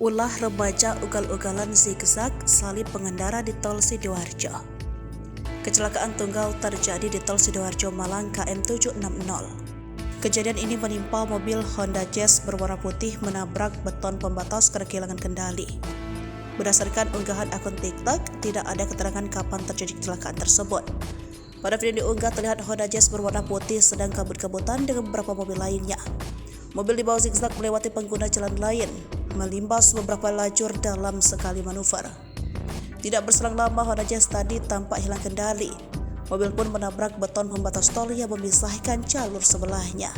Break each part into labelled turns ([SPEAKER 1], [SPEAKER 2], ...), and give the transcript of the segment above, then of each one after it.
[SPEAKER 1] Ulah remaja ugal-ugalan zigzag salib pengendara di Tol Sidoarjo. Kecelakaan tunggal terjadi di Tol Sidoarjo Malang KM 760. Kejadian ini menimpa mobil Honda Jazz berwarna putih menabrak beton pembatas karena kehilangan kendali. Berdasarkan unggahan akun TikTok, tidak ada keterangan kapan terjadi kecelakaan tersebut. Pada video diunggah terlihat Honda Jazz berwarna putih sedang kabut-kabutan dengan beberapa mobil lainnya. Mobil di bawah zigzag melewati pengguna jalan lain, melimbas beberapa lajur dalam sekali manuver. Tidak berselang lama Honda Jazz tadi tampak hilang kendali. Mobil pun menabrak beton pembatas tol yang memisahkan jalur sebelahnya.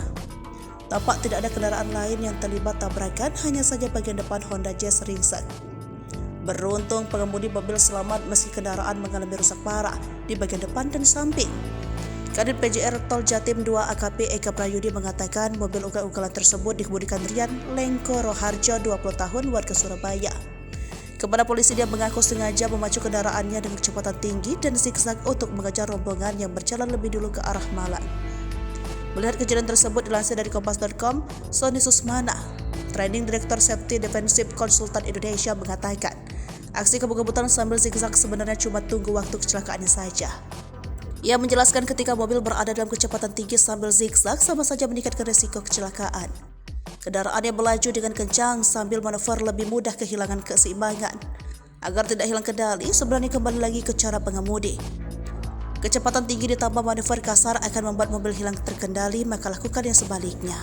[SPEAKER 1] Tampak tidak ada kendaraan lain yang terlibat tabrakan, hanya saja bagian depan Honda Jazz ringsek. Beruntung pengemudi mobil selamat meski kendaraan mengalami rusak parah di bagian depan dan samping. Kadit PJR Tol Jatim 2 AKP Eka Prayudi mengatakan mobil ugal-ugalan tersebut dikemudikan Rian Lengko Roharjo 20 tahun warga Surabaya. Kepada polisi dia mengaku sengaja memacu kendaraannya dengan kecepatan tinggi dan zigzag untuk mengejar rombongan yang berjalan lebih dulu ke arah Malang. Melihat kejadian tersebut dilansir dari Kompas.com, Sony Susmana, Training Director Safety Defensive Consultant Indonesia mengatakan, aksi kebut-kebutan sambil zigzag sebenarnya cuma tunggu waktu kecelakaannya saja. Ia menjelaskan ketika mobil berada dalam kecepatan tinggi sambil zigzag sama saja meningkatkan risiko kecelakaan. Kendaraan yang melaju dengan kencang sambil manuver lebih mudah kehilangan keseimbangan. Agar tidak hilang kendali, sebenarnya kembali lagi ke cara pengemudi. Kecepatan tinggi ditambah manuver kasar akan membuat mobil hilang terkendali, maka lakukan yang sebaliknya.